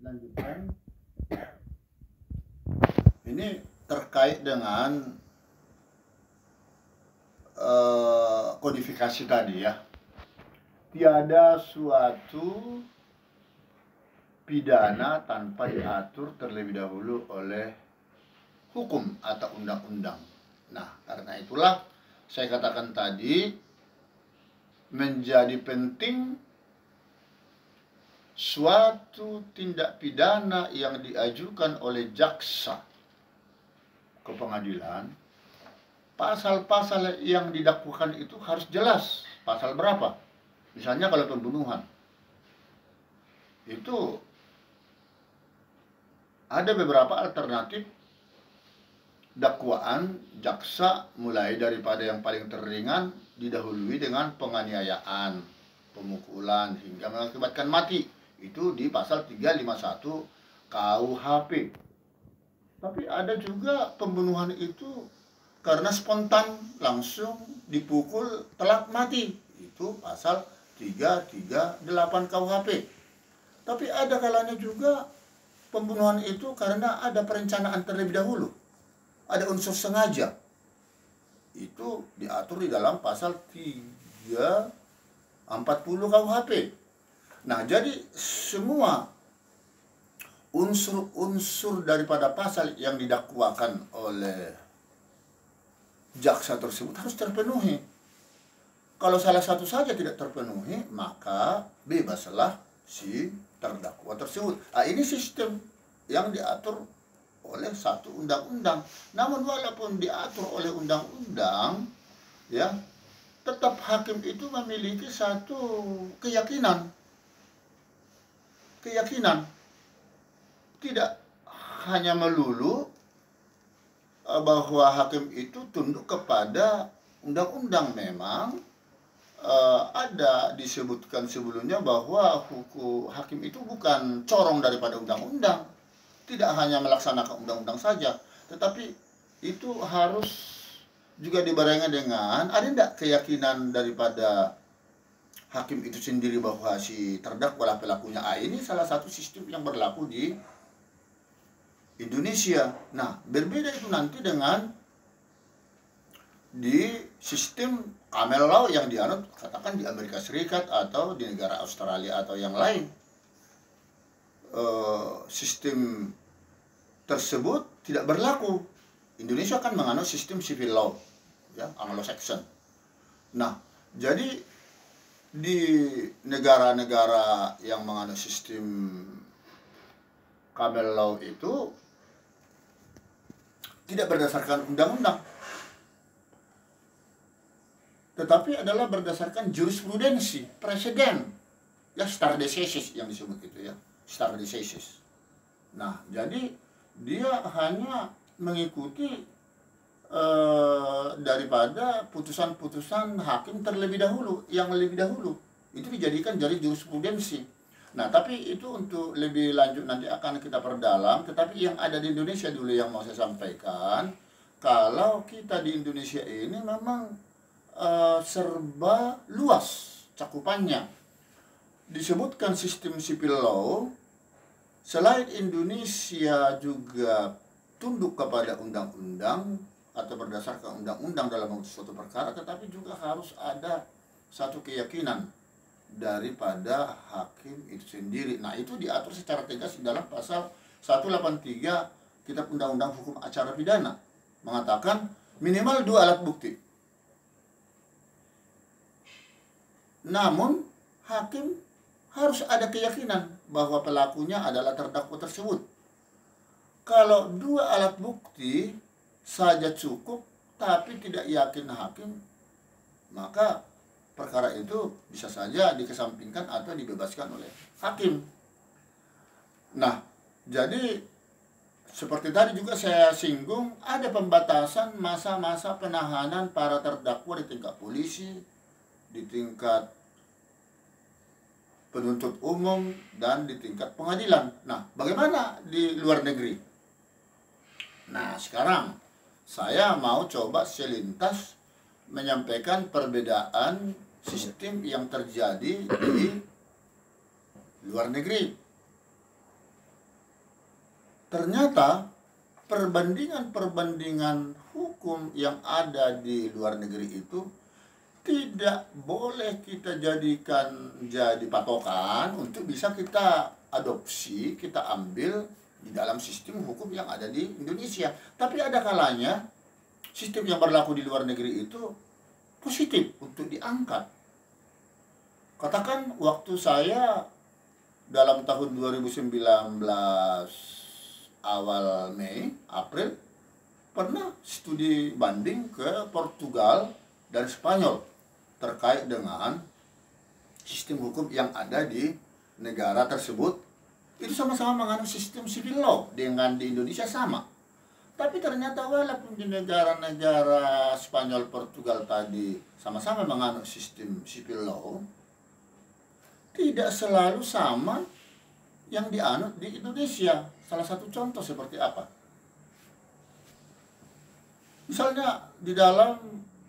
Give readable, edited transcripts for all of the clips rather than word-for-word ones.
lanjutkan. Ini terkait dengan kodifikasi tadi ya. Tiada suatu pidana tanpa diatur terlebih dahulu oleh hukum atau undang-undang. Nah, karena itulah saya katakan tadi menjadi penting suatu tindak pidana yang diajukan oleh jaksa ke pengadilan, pasal-pasal yang didakwakan itu harus jelas. Pasal berapa? Misalnya kalau pembunuhan, itu ada beberapa alternatif dakwaan jaksa, mulai daripada yang paling teringan didahului dengan penganiayaan, pemukulan hingga mengakibatkan mati. Itu di pasal 351 KUHP. Tapi ada juga pembunuhan itu karena spontan, langsung dipukul telak mati. Itu pasal 338 KUHP. Tapi ada kalanya juga pembunuhan itu karena ada perencanaan terlebih dahulu. Ada unsur sengaja. Itu diatur di dalam pasal 340 KUHP. Nah, jadi semua unsur-unsur daripada pasal yang didakwakan oleh jaksa tersebut harus terpenuhi. Kalau salah satu saja tidak terpenuhi, maka bebaslah si terdakwa tersebut. Nah, ini sistem yang diatur oleh satu undang-undang. Namun walaupun diatur oleh undang-undang, ya, tetap hakim itu memiliki satu keyakinan. Tidak hanya melulu bahwa hakim itu tunduk kepada undang-undang. Memang ada disebutkan sebelumnya bahwa hukum hakim itu bukan corong daripada undang-undang. Tidak hanya melaksanakan undang-undang saja, tetapi itu harus juga dibarengi dengan ada tidak keyakinan daripada hakim itu sendiri bahwa si terdakwa pelakunya. Ini salah satu sistem yang berlaku di Indonesia. Nah, berbeda itu nanti dengan di sistem common law yang dianut katakan di Amerika Serikat atau di negara Australia atau yang lain. Sistem tersebut tidak berlaku. Indonesia kan menganut sistem civil law, ya, Anglo-Saxon. Nah, jadi di negara-negara yang menganut sistem common law itu tidak berdasarkan undang-undang, tetapi adalah berdasarkan jurisprudensi, presiden, ya, stare decisis yang disebut itu, ya, stare decisis. Nah, jadi dia hanya mengikuti daripada putusan-putusan hakim terlebih dahulu, yang lebih dahulu itu dijadikan jadi jurisprudensi. Nah, tapi itu untuk lebih lanjut nanti akan kita perdalam. Tetapi yang ada di Indonesia dulu yang mau saya sampaikan, kalau kita di Indonesia ini memang serba luas cakupannya. Disebutkan sistem civil law, selain Indonesia juga tunduk kepada undang-undang atau berdasarkan undang-undang dalam suatu perkara, tetapi juga harus ada satu keyakinan daripada hakim itu sendiri. Nah, itu diatur secara tegas di dalam pasal 183 Kitab Undang-Undang Hukum Acara Pidana, mengatakan minimal 2 alat bukti. Namun hakim harus ada keyakinan bahwa pelakunya adalah terdakwa tersebut. Kalau 2 alat bukti saja cukup tapi tidak yakin hakim, maka perkara itu bisa saja dikesampingkan atau dibebaskan oleh hakim. Nah, jadi seperti tadi juga saya singgung, ada pembatasan masa-masa penahanan para terdakwa di tingkat polisi, di tingkat penuntut umum, dan di tingkat pengadilan. Nah, bagaimana di luar negeri? Nah, sekarang saya mau coba selintas menyampaikan perbedaan sistem yang terjadi di luar negeri. ternyata perbandingan hukum yang ada di luar negeri itu tidak boleh kita jadikan jadi patokan untuk bisa kita adopsi, kita ambil di dalam sistem hukum yang ada di Indonesia. Tapi ada kalanya sistem yang berlaku di luar negeri itu positif untuk diangkat. Katakan waktu saya dalam tahun 2019 awal Mei, April, pernah studi banding ke Portugal dan Spanyol terkait dengan sistem hukum yang ada di negara tersebut. Itu sama-sama menganut sistem civil law dengan di Indonesia sama. Tapi ternyata walaupun di negara-negara Spanyol, Portugal tadi sama-sama menganut sistem civil law, tidak selalu sama yang dianut di Indonesia. Salah satu contoh seperti apa? Misalnya di dalam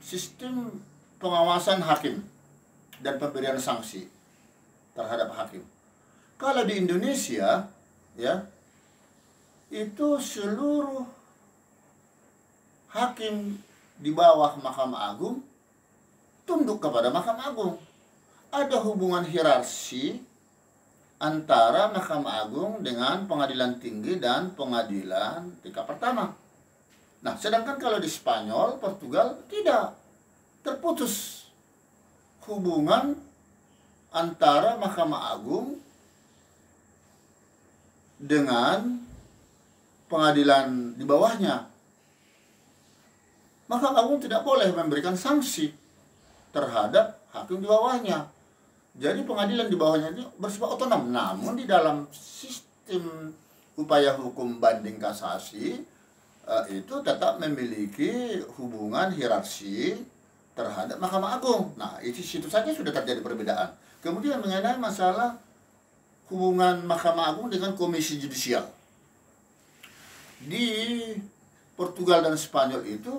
sistem pengawasan hakim dan pemberian sanksi terhadap hakim. Kalau di Indonesia, ya, itu seluruh hakim di bawah Mahkamah Agung tunduk kepada Mahkamah Agung. Ada hubungan hierarki antara Mahkamah Agung dengan pengadilan tinggi dan pengadilan tingkat pertama. Nah, sedangkan kalau di Spanyol, Portugal tidak, terputus hubungan antara Mahkamah Agung dengan pengadilan di bawahnya. Mahkamah Agung tidak boleh memberikan sanksi terhadap hakim di bawahnya. Jadi pengadilan di bawahnya itu bersifat otonom. Namun di dalam sistem upaya hukum banding kasasi itu tetap memiliki hubungan hierarki terhadap Mahkamah Agung. Nah, itu situ saja sudah terjadi perbedaan. Kemudian mengenai masalah hubungan Mahkamah Agung dengan Komisi Judisial. Di Portugal dan Spanyol itu,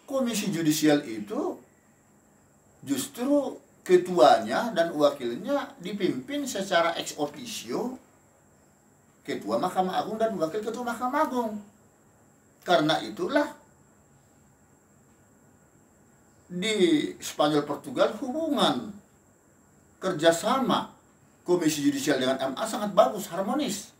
Komisi Judisial itu justru ketuanya dan wakilnya dipimpin secara ex officio Ketua Mahkamah Agung dan Wakil Ketua Mahkamah Agung. Karena itulah di Spanyol Portugal hubungan kerjasama Komisi Judisial dengan MA sangat bagus, harmonis.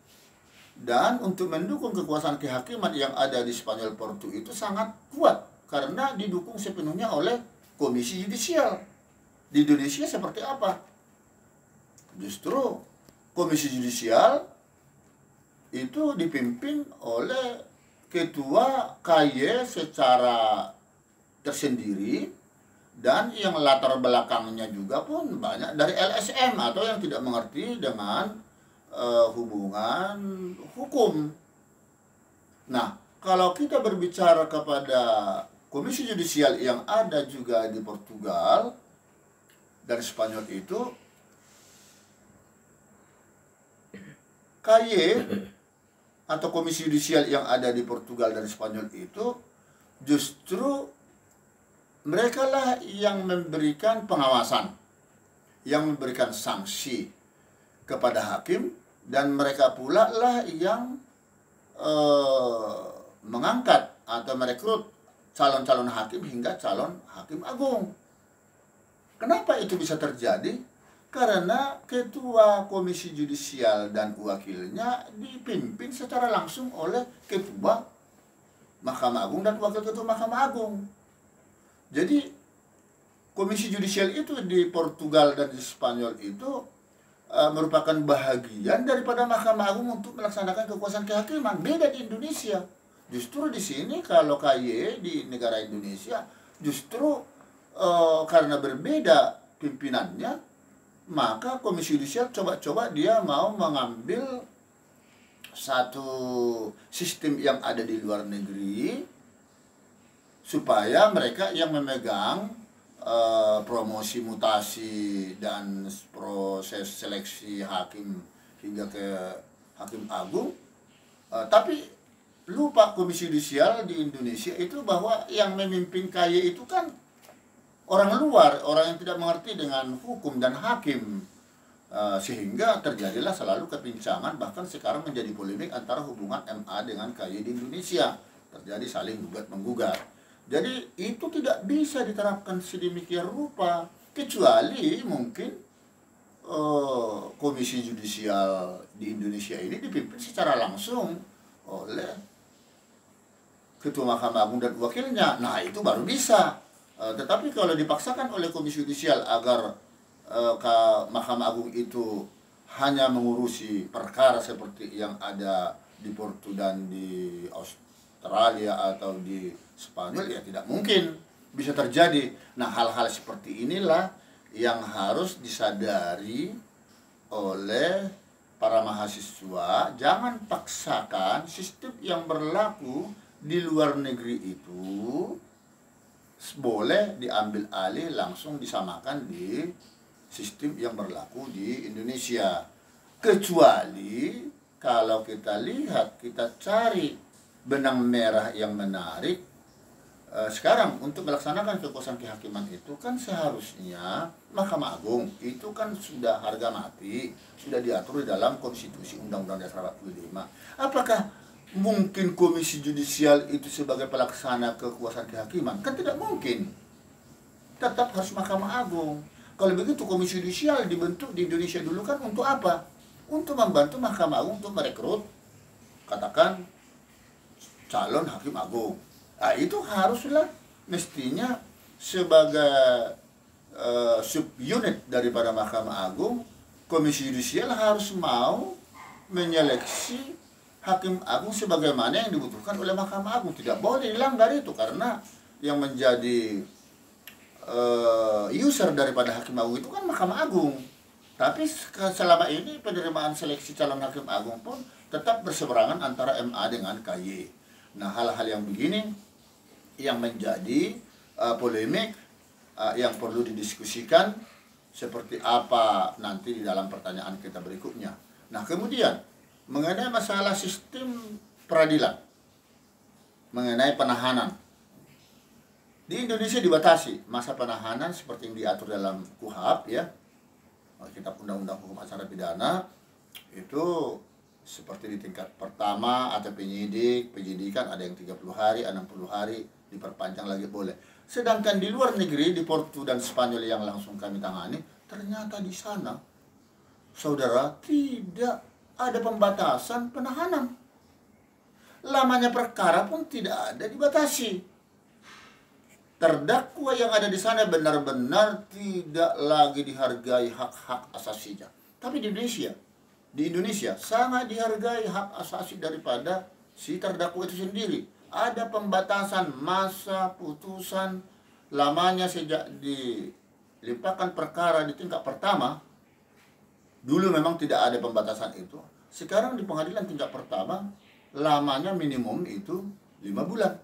Dan untuk mendukung kekuasaan kehakiman yang ada di Spanyol Portugal itu sangat kuat karena didukung sepenuhnya oleh Komisi Judisial. Di Indonesia seperti apa? Justru Komisi Judisial itu dipimpin oleh ketua KY secara tersendiri, dan yang latar belakangnya juga pun banyak dari LSM atau yang tidak mengerti dengan hubungan hukum. Nah, kalau kita berbicara kepada Komisi Judisial yang ada juga di Portugal dan Spanyol itu, KY atau Komisi Judisial yang ada di Portugal dan Spanyol itu justru mereka lah yang memberikan pengawasan, yang memberikan sanksi kepada hakim, dan mereka pula lah yang mengangkat atau merekrut calon-calon hakim hingga calon hakim agung. Kenapa itu bisa terjadi? Karena ketua Komisi Judisial dan wakilnya dipimpin secara langsung oleh ketua Mahkamah Agung dan wakil ketua Mahkamah Agung. Jadi Komisi Judisial itu di Portugal dan di Spanyol itu merupakan bahagian daripada Mahkamah Agung untuk melaksanakan kekuasaan kehakiman. Beda di Indonesia. Justru di sini kalau KY di negara Indonesia justru karena berbeda pimpinannya, maka Komisi Judisial coba-coba dia mau mengambil satu sistem yang ada di luar negeri supaya mereka yang memegang promosi mutasi dan proses seleksi hakim hingga ke hakim agung, tapi lupa Komisi Judisial di Indonesia itu bahwa yang memimpin KY itu kan orang luar, orang yang tidak mengerti dengan hukum dan hakim. Sehingga terjadilah selalu kepincangan, bahkan sekarang menjadi polemik antara hubungan MA dengan KY di Indonesia, terjadi saling gugat menggugat. Jadi itu tidak bisa diterapkan sedemikian rupa, kecuali mungkin Komisi Yudisial di Indonesia ini dipimpin secara langsung oleh Ketua Mahkamah Agung dan wakilnya. Nah itu baru bisa. Tetapi kalau dipaksakan oleh Komisi Yudisial agar Mahkamah Agung itu hanya mengurusi perkara seperti yang ada di Portu dan di Australia atau di Spanyol, ya tidak mungkin bisa terjadi. Nah hal-hal seperti inilah yang harus disadari oleh para mahasiswa. Jangan paksakan sistem yang berlaku di luar negeri itu boleh diambil alih langsung disamakan di sistem yang berlaku di Indonesia. Kecuali kalau kita lihat, kita cari benang merah yang menarik. Sekarang untuk melaksanakan kekuasaan kehakiman itu kan seharusnya Mahkamah Agung itu kan sudah harga mati, sudah diatur di dalam konstitusi Undang-Undang Dasar 45. Apakah mungkin Komisi Yudisial itu sebagai pelaksana kekuasaan kehakiman? Kan tidak mungkin. Tetap harus Mahkamah Agung. Kalau begitu Komisi Yudisial dibentuk di Indonesia dulu kan untuk apa? Untuk membantu Mahkamah Agung untuk merekrut, katakan, calon hakim agung. Nah, itu haruslah mestinya sebagai subunit daripada Mahkamah Agung, Komisi Yudisial harus mau menyeleksi hakim agung sebagaimana yang dibutuhkan oleh Mahkamah Agung. Tidak boleh dilanggar itu, karena yang menjadi user daripada hakim agung itu kan Mahkamah Agung. Tapi selama ini penerimaan seleksi calon hakim agung pun tetap berseberangan antara MA dengan KY. Nah, hal-hal yang begini yang menjadi polemik yang perlu didiskusikan, seperti apa nanti di dalam pertanyaan kita berikutnya. Nah, kemudian mengenai masalah sistem peradilan, mengenai penahanan. Di Indonesia dibatasi masa penahanan seperti yang diatur dalam KUHP, ya, Kitab Undang-Undang Hukum Acara Pidana, itu seperti di tingkat pertama atau penyidikan ada yang 30 hari, 60 hari, diperpanjang lagi boleh. Sedangkan di luar negeri, di Portu dan Spanyol yang langsung kami tangani, ternyata di sana, saudara, tidak ada pembatasan penahanan. Lamanya perkara pun tidak ada dibatasi. Terdakwa yang ada di sana benar-benar tidak lagi dihargai hak-hak asasinya. Tapi di Indonesia sangat dihargai hak asasi daripada si terdakwa itu sendiri. Ada pembatasan masa putusan lamanya sejak dilimpahkan perkara di tingkat pertama. Dulu memang tidak ada pembatasan itu. Sekarang di pengadilan tingkat pertama lamanya minimum itu 5 bulan.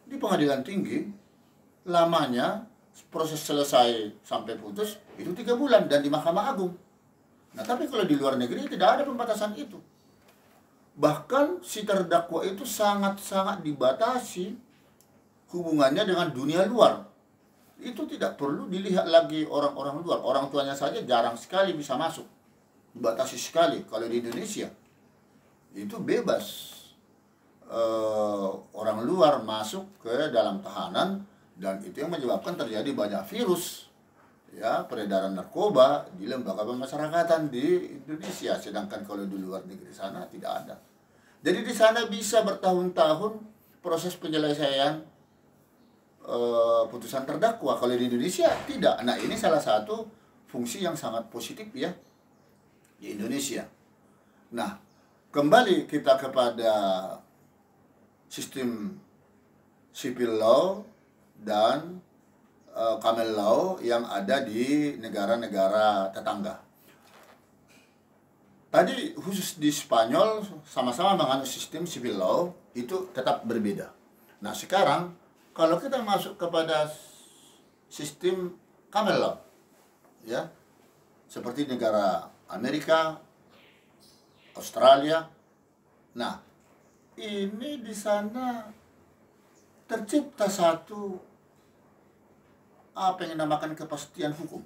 Di pengadilan tinggi lamanya proses selesai sampai putus itu 3 bulan, dan di Mahkamah Agung. Nah, tapi kalau di luar negeri tidak ada pembatasan itu. Bahkan si terdakwa itu sangat-sangat dibatasi hubungannya dengan dunia luar. Itu tidak perlu dilihat lagi orang-orang luar. Orang tuanya saja jarang sekali bisa masuk. Dibatasi sekali. Kalau di Indonesia itu bebas. Orang luar masuk ke dalam tahanan, dan itu yang menyebabkan terjadi banyak virus, ya, peredaran narkoba di lembaga pemasyarakatan di Indonesia. Sedangkan kalau di luar negeri sana tidak ada. Jadi di sana bisa bertahun-tahun proses penyelesaian putusan terdakwa. Kalau di Indonesia tidak. Nah, ini salah satu fungsi yang sangat positif, ya, di Indonesia. Nah, kembali kita kepada sistem civil law dan common law yang ada di negara-negara tetangga. Tadi khusus di Spanyol sama-sama menganut sistem civil law, itu tetap berbeda. Nah, sekarang kalau kita masuk kepada sistem common law, ya, seperti negara Amerika, Australia. Nah, ini di sana tercipta satu apa yang dinamakan kepastian hukum.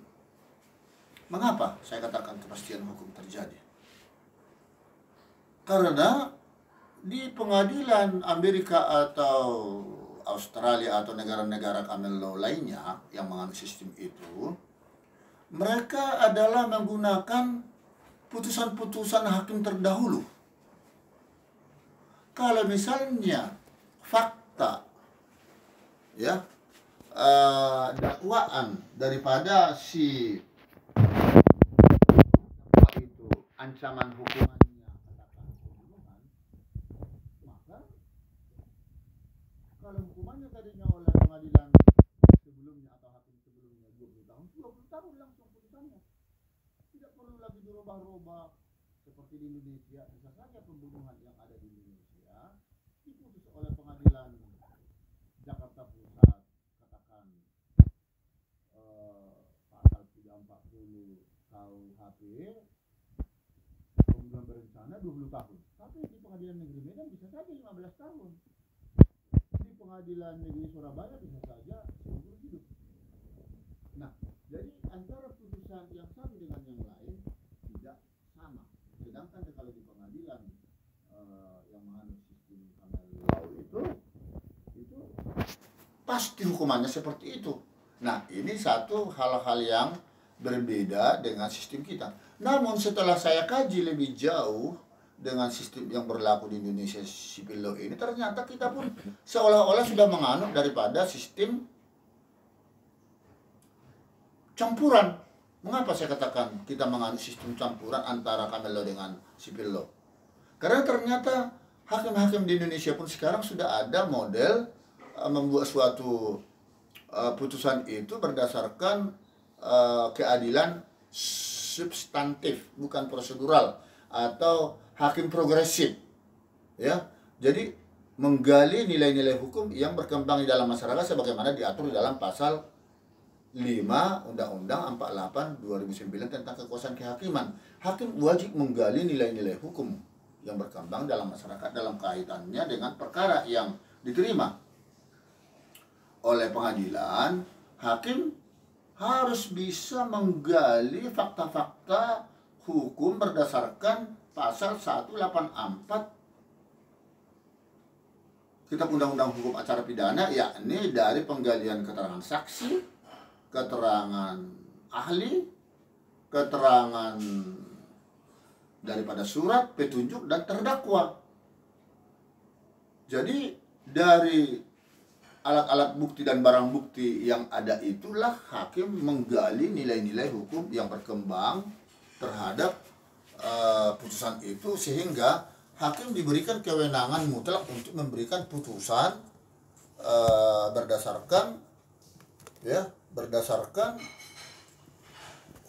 Mengapa saya katakan kepastian hukum terjadi? Karena di pengadilan Amerika atau Australia atau negara-negara common law lainnya yang menganut sistem itu, mereka adalah menggunakan putusan-putusan hakim terdahulu. Kalau misalnya fakta, ya, dakwaan daripada si itu ancaman hukumannya katakan pembunuhan, maka kalau hukumannya tadinya oleh pengadilan sebelumnya atau hakim sebelumnya 20 tahun langsung putusannya. Tidak perlu lagi dirubah-rubah seperti di Indonesia. Bisa saja pembunuhan yang ada di Indonesia diputus oleh pengadilan Jakarta Pusat, katakan pasal 340 KUHP, pembunuhan berencana 20 tahun. Tapi di pengadilan negeri Medan bisa saja 15 tahun. Di pengadilan negeri Surabaya bisa saja seumur hidup. Nah, jadi antara putusan yang satu dengan yang lain tidak sama. Sedangkan kalau di pengadilan yang menganut sistem common law itu pasti hukumannya seperti itu. Nah, ini satu hal-hal yang berbeda dengan sistem kita. Namun setelah saya kaji lebih jauh dengan sistem yang berlaku di Indonesia Civil Law ini, ternyata kita pun seolah-olah sudah menganut daripada sistem campuran. Mengapa saya katakan kita menganut sistem campuran antara common law dengan civil law? Karena ternyata hakim-hakim di Indonesia pun sekarang sudah ada model membuat suatu putusan itu berdasarkan keadilan substantif, bukan prosedural, atau hakim progresif, ya. Jadi menggali nilai-nilai hukum yang berkembang di dalam masyarakat sebagaimana diatur di dalam pasal 5 Undang-Undang 48 2009 tentang kekuasaan kehakiman. Hakim wajib menggali nilai-nilai hukum yang berkembang dalam masyarakat dalam kaitannya dengan perkara yang diterima oleh pengadilan. Hakim harus bisa menggali fakta-fakta hukum berdasarkan pasal 184 Kitab Undang-Undang Hukum Acara Pidana, yakni dari penggalian keterangan saksi, keterangan ahli, keterangan daripada surat, petunjuk, dan terdakwa. Jadi dari alat-alat bukti dan barang bukti yang ada itulah hakim menggali nilai-nilai hukum yang berkembang terhadap putusan itu, sehingga hakim diberikan kewenangan mutlak untuk memberikan putusan berdasarkan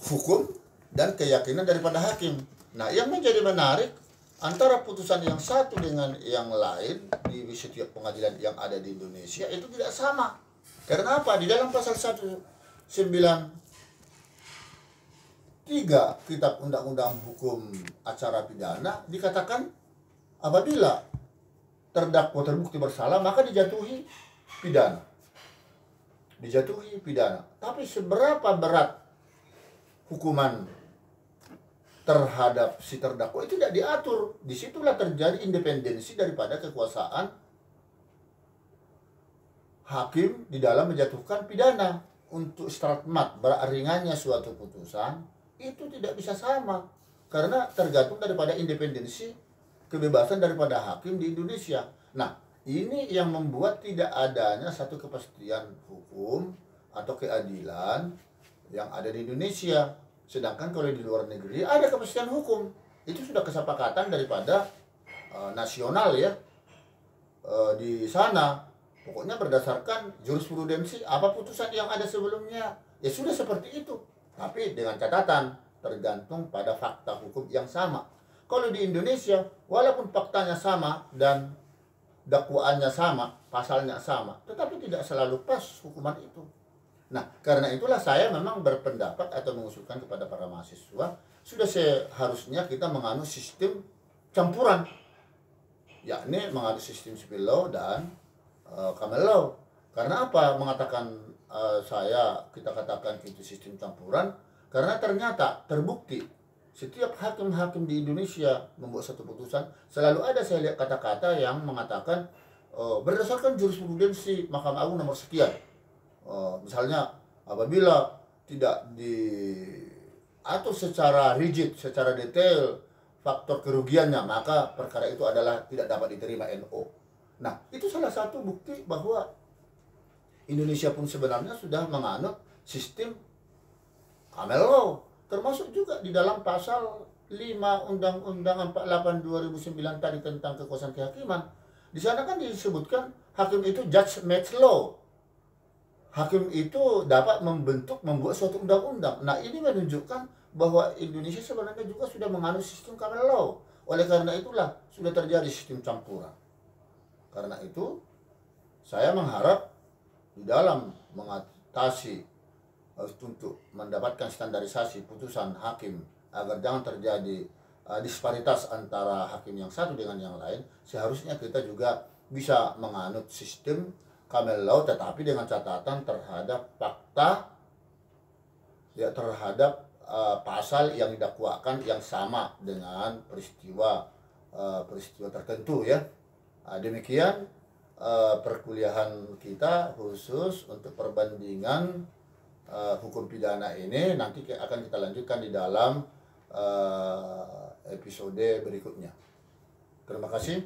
hukum dan keyakinan daripada hakim. Nah, yang menjadi menarik antara putusan yang satu dengan yang lain di setiap pengadilan yang ada di Indonesia itu tidak sama. Karena apa? Di dalam pasal 193 Kitab Undang-Undang Hukum Acara Pidana dikatakan apabila terdakwa terbukti bersalah maka dijatuhi pidana. Tapi seberapa berat hukuman terhadap si terdakwa itu tidak diatur. Disitulah terjadi independensi daripada kekuasaan hakim di dalam menjatuhkan pidana. Untuk stratmat ringannya suatu putusan itu tidak bisa sama, karena tergantung daripada independensi kebebasan daripada hakim di Indonesia. Nah, ini yang membuat tidak adanya satu kepastian hukum atau keadilan yang ada di Indonesia. Sedangkan kalau di luar negeri ada kepastian hukum. Itu sudah kesepakatan daripada nasional, ya. Di sana pokoknya berdasarkan jurisprudensi apa putusan yang ada sebelumnya. Ya sudah seperti itu. Tapi dengan catatan tergantung pada fakta hukum yang sama. Kalau di Indonesia walaupun faktanya sama dan dakwaannya sama, pasalnya sama, tetapi tidak selalu pas hukuman itu. Nah, karena itulah saya memang berpendapat atau mengusulkan kepada para mahasiswa, sudah seharusnya kita menganut sistem campuran, yakni menganut sistem civil law dan common law. Karena apa mengatakan kita katakan itu sistem campuran? Karena ternyata terbukti setiap hakim-hakim di Indonesia membuat satu putusan selalu ada, saya lihat kata-kata yang mengatakan berdasarkan jurisprudensi Mahkamah Agung nomor sekian. Misalnya apabila tidak diatur secara rigid, secara detail faktor kerugiannya, maka perkara itu adalah tidak dapat diterima NO. Nah, itu salah satu bukti bahwa Indonesia pun sebenarnya sudah menganut sistem camel law, termasuk juga di dalam pasal 5 Undang-Undang 48 2009 tadi tentang kekuasaan kehakiman. Di sana kan disebutkan hakim itu judge makes law. Hakim itu dapat membuat suatu undang-undang. Nah, ini menunjukkan bahwa Indonesia sebenarnya juga sudah menganut sistem camel law. Oleh karena itulah sudah terjadi sistem campuran. Karena itu saya mengharap di dalam mengatasi untuk mendapatkan standarisasi putusan hakim agar jangan terjadi disparitas antara hakim yang satu dengan yang lain, seharusnya kita juga bisa menganut sistem camel law, tetapi dengan catatan terhadap fakta, ya, terhadap pasal yang didakwakan yang sama dengan peristiwa tertentu, ya. Demikian perkuliahan kita khusus untuk perbandingan hukum pidana ini. Nanti akan kita lanjutkan di dalam episode berikutnya. Terima kasih.